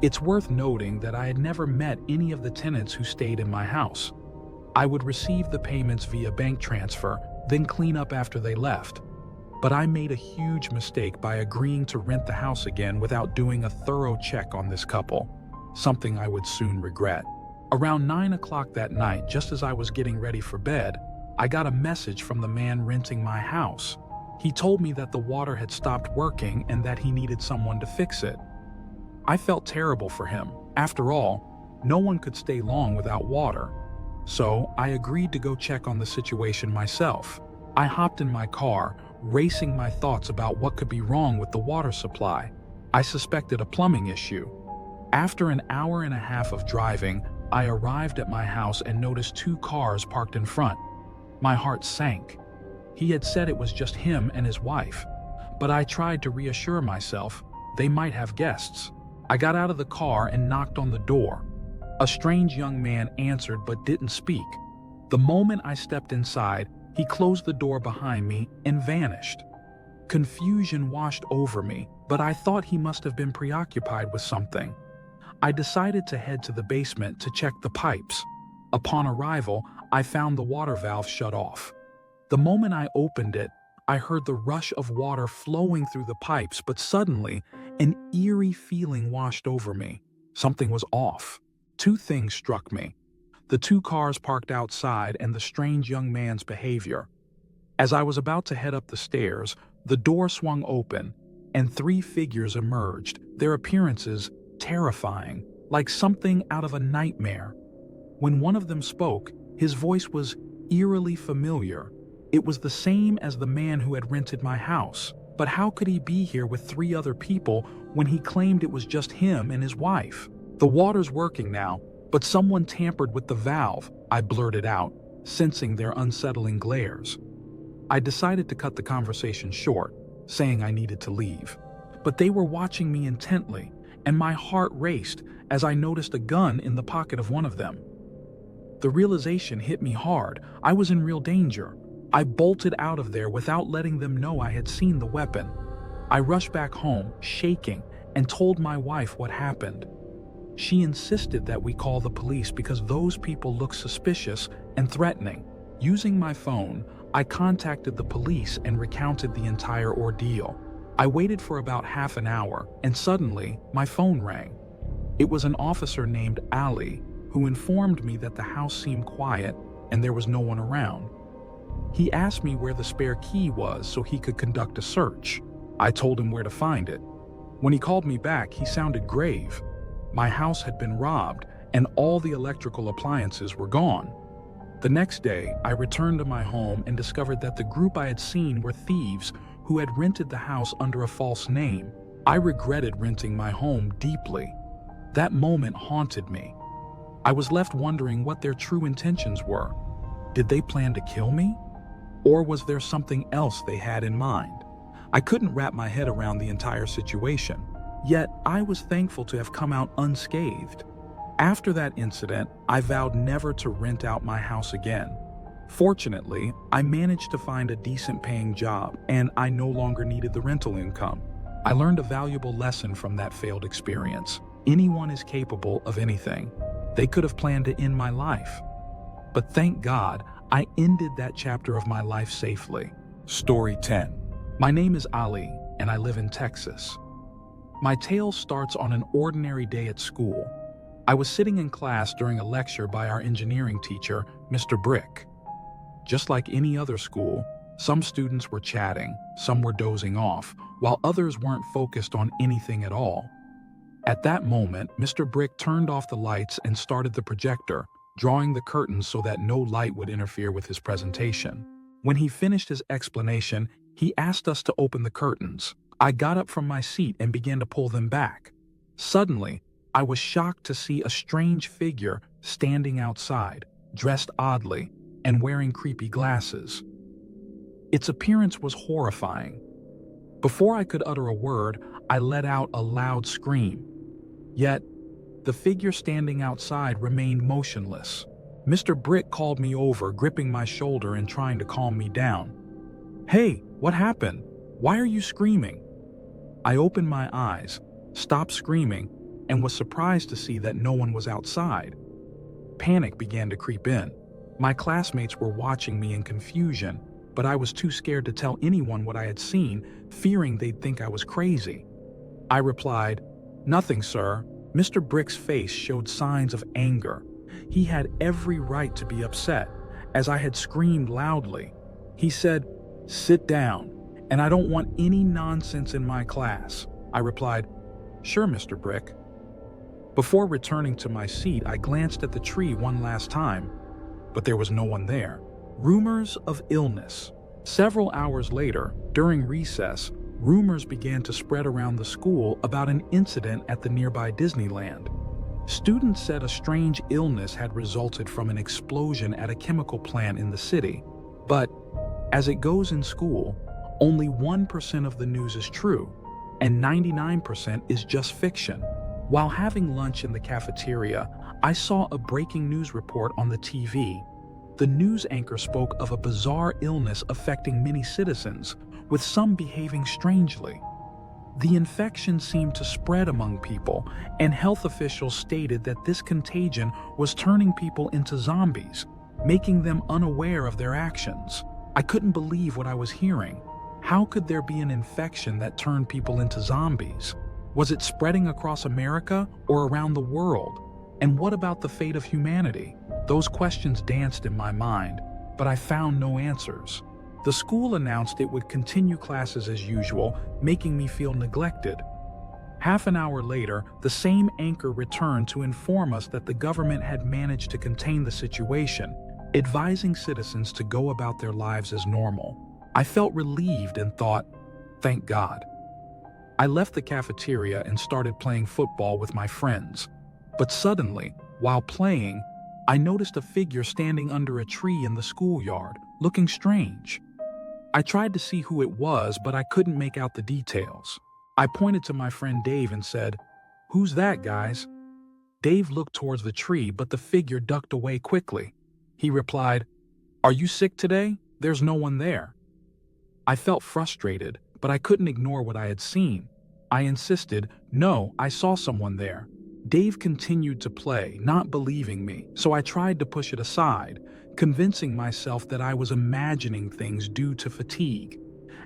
Speaker 1: It's worth noting that I had never met any of the tenants who stayed in my house. I would receive the payments via bank transfer, then clean up after they left. But I made a huge mistake by agreeing to rent the house again without doing a thorough check on this couple, something I would soon regret. Around 9 o'clock that night, just as I was getting ready for bed, I got a message from the man renting my house. He told me that the water had stopped working and that he needed someone to fix it. I felt terrible for him. After all, no one could stay long without water. So I agreed to go check on the situation myself. I hopped in my car, racing my thoughts about what could be wrong with the water supply. I suspected a plumbing issue. After an hour and a half of driving, I arrived at my house and noticed 2 cars parked in front. My heart sank. He had said it was just him and his wife, but I tried to reassure myself they might have guests. I got out of the car and knocked on the door. A strange young man answered but didn't speak. The moment I stepped inside, he closed the door behind me and vanished. Confusion washed over me, but I thought he must have been preoccupied with something. I decided to head to the basement to check the pipes. Upon arrival, I found the water valve shut off. The moment I opened it, I heard the rush of water flowing through the pipes, but suddenly, an eerie feeling washed over me. Something was off. 2 things struck me: the 2 cars parked outside and the strange young man's behavior. As I was about to head up the stairs, the door swung open, and 3 figures emerged, their appearances terrifying, like something out of a nightmare. When one of them spoke, his voice was eerily familiar. It was the same as the man who had rented my house. But how could he be here with 3 other people when he claimed it was just him and his wife? The water's working now, but someone tampered with the valve, I blurted out, sensing their unsettling glares. I decided to cut the conversation short, saying I needed to leave. But they were watching me intently, and my heart raced as I noticed a gun in the pocket of one of them. The realization hit me hard. I was in real danger. I bolted out of there without letting them know I had seen the weapon. I rushed back home, shaking, and told my wife what happened. She insisted that we call the police because those people looked suspicious and threatening. Using my phone, I contacted the police and recounted the entire ordeal. I waited for about half an hour, and suddenly, my phone rang. It was an officer named Ali, who informed me that the house seemed quiet and there was no one around. He asked me where the spare key was so he could conduct a search. I told him where to find it. When he called me back, he sounded grave. My house had been robbed, and all the electrical appliances were gone. The next day, I returned to my home and discovered that the group I had seen were thieves who had rented the house under a false name. I regretted renting my home deeply. That moment haunted me. I was left wondering what their true intentions were. Did they plan to kill me? Or was there something else they had in mind? I couldn't wrap my head around the entire situation. Yet, I was thankful to have come out unscathed. After that incident, I vowed never to rent out my house again. Fortunately, I managed to find a decent-paying job, and I no longer needed the rental income. I learned a valuable lesson from that failed experience. Anyone is capable of anything. They could have planned to end my life. But thank God, I ended that chapter of my life safely.
Speaker 2: Story 10.
Speaker 1: My name is Ali, and I live in Texas. My tale starts on an ordinary day at school. I was sitting in class during a lecture by our engineering teacher, Mr. Brick. Just like any other school, some students were chatting, some were dozing off, while others weren't focused on anything at all. At that moment, Mr. Brick turned off the lights and started the projector, drawing the curtains so that no light would interfere with his presentation. When he finished his explanation, he asked us to open the curtains. I got up from my seat and began to pull them back. Suddenly, I was shocked to see a strange figure standing outside, dressed oddly, and wearing creepy glasses. Its appearance was horrifying. Before I could utter a word, I let out a loud scream. Yet, the figure standing outside remained motionless. Mr. Brick called me over, gripping my shoulder and trying to calm me down. "Hey, what happened? Why are you screaming?" I opened my eyes, stopped screaming, and was surprised to see that no one was outside. Panic began to creep in. My classmates were watching me in confusion, but I was too scared to tell anyone what I had seen, fearing they'd think I was crazy. I replied, "Nothing, sir." Mr. Brick's face showed signs of anger. He had every right to be upset, as I had screamed loudly. He said, "Sit down, and I don't want any nonsense in my class." I replied, "Sure, Mr. Brick." Before returning to my seat, I glanced at the tree one last time, but there was no one there. Rumors of illness. Several hours later, during recess, rumors began to spread around the school about an incident at the nearby Disneyland. Students said a strange illness had resulted from an explosion at a chemical plant in the city. But, as it goes in school, only 1% of the news is true, and 99% is just fiction. While having lunch in the cafeteria, I saw a breaking news report on the TV. The news anchor spoke of a bizarre illness affecting many citizens, with some behaving strangely. The infection seemed to spread among people, and health officials stated that this contagion was turning people into zombies, making them unaware of their actions. I couldn't believe what I was hearing. How could there be an infection that turned people into zombies? Was it spreading across America or around the world? And what about the fate of humanity? Those questions danced in my mind, but I found no answers. The school announced it would continue classes as usual, making me feel neglected. Half an hour later, the same anchor returned to inform us that the government had managed to contain the situation, advising citizens to go about their lives as normal. I felt relieved and thought, thank God. I left the cafeteria and started playing football with my friends. But suddenly, while playing, I noticed a figure standing under a tree in the schoolyard, looking strange. I tried to see who it was, but I couldn't make out the details. I pointed to my friend Dave and said, "Who's that, guys?" Dave looked towards the tree, but the figure ducked away quickly. He replied, "Are you sick today? There's no one there." I felt frustrated, but I couldn't ignore what I had seen. I insisted, "No, I saw someone there." Dave continued to play, not believing me, so I tried to push it aside, convincing myself that I was imagining things due to fatigue.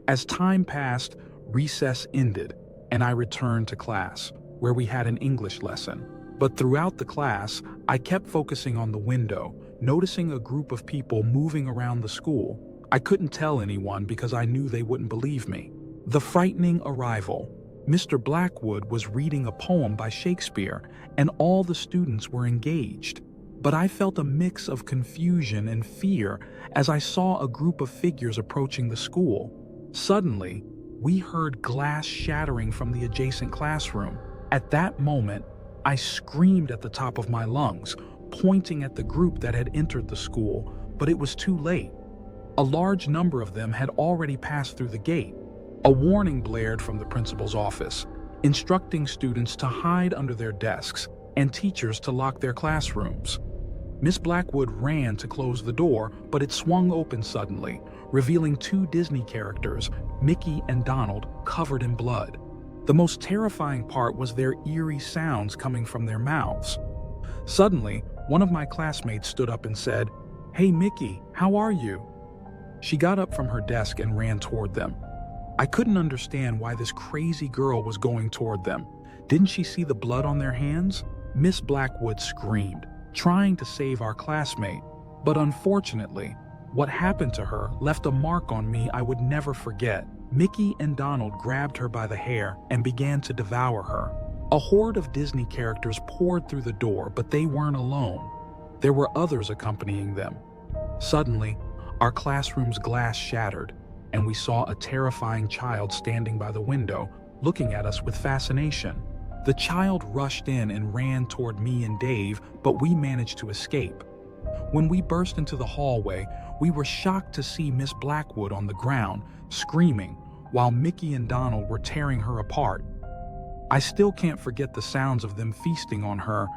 Speaker 1: As time passed, recess ended, and I returned to class, where we had an English lesson. But throughout the class, I kept focusing on the window, noticing a group of people moving around the school. I couldn't tell anyone because I knew they wouldn't believe me. The frightening arrival. Mr. Blackwood was reading a poem by Shakespeare, and all the students were engaged. But I felt a mix of confusion and fear as I saw a group of figures approaching the school. Suddenly, we heard glass shattering from the adjacent classroom. At that moment, I screamed at the top of my lungs, pointing at the group that had entered the school, but it was too late. A large number of them had already passed through the gate. A warning blared from the principal's office, instructing students to hide under their desks and teachers to lock their classrooms. Miss Blackwood ran to close the door, but it swung open suddenly, revealing two Disney characters, Mickey and Donald, covered in blood. The most terrifying part was their eerie sounds coming from their mouths. Suddenly, one of my classmates stood up and said, "Hey Mickey, how are you?" She got up from her desk and ran toward them. I couldn't understand why this crazy girl was going toward them. Didn't she see the blood on their hands? Miss Blackwood screamed, trying to save our classmate. But unfortunately, what happened to her left a mark on me I would never forget. Mickey and Donald grabbed her by the hair and began to devour her. A horde of Disney characters poured through the door, but they weren't alone. There were others accompanying them. Suddenly, our classroom's glass shattered, and we saw a terrifying child standing by the window, looking at us with fascination. The child rushed in and ran toward me and Dave, but we managed to escape. When we burst into the hallway, we were shocked to see Miss Blackwood on the ground, screaming, while Mickey and Donald were tearing her apart. I still can't forget the sounds of them feasting on her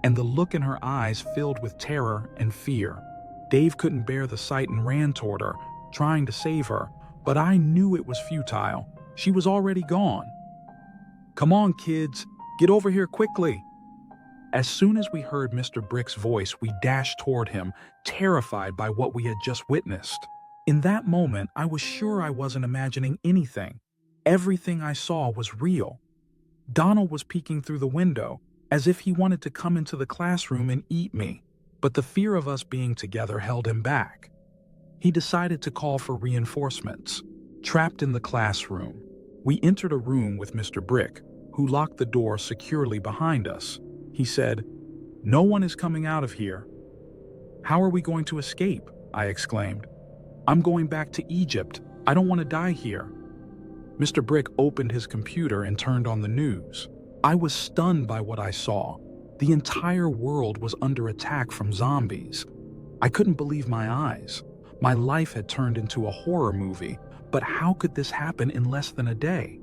Speaker 1: and the look in her eyes filled with terror and fear. Dave couldn't bear the sight and ran toward her, trying to save her, but I knew it was futile. She was already gone. "Come on, kids, get over here quickly." As soon as we heard Mr. Brick's voice, we dashed toward him, terrified by what we had just witnessed. In that moment, I was sure I wasn't imagining anything. Everything I saw was real. Donald was peeking through the window, as if he wanted to come into the classroom and eat me, but the fear of us being together held him back. He decided to call for reinforcements. Trapped in the classroom, we entered a room with Mr. Brick, who locked the door securely behind us. He said, "No one is coming out of here." "How are we going to escape?" I exclaimed. "I'm going back to Egypt. I don't want to die here." Mr. Brick opened his computer and turned on the news. I was stunned by what I saw. The entire world was under attack from zombies. I couldn't believe my eyes. My life had turned into a horror movie, but how could this happen in less than a day?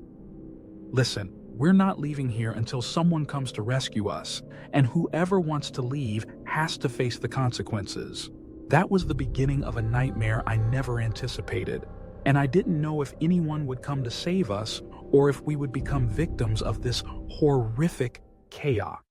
Speaker 1: Listen, we're not leaving here until someone comes to rescue us, and whoever wants to leave has to face the consequences. That was the beginning of a nightmare I never anticipated, and I didn't know if anyone would come to save us or if we would become victims of this horrific chaos.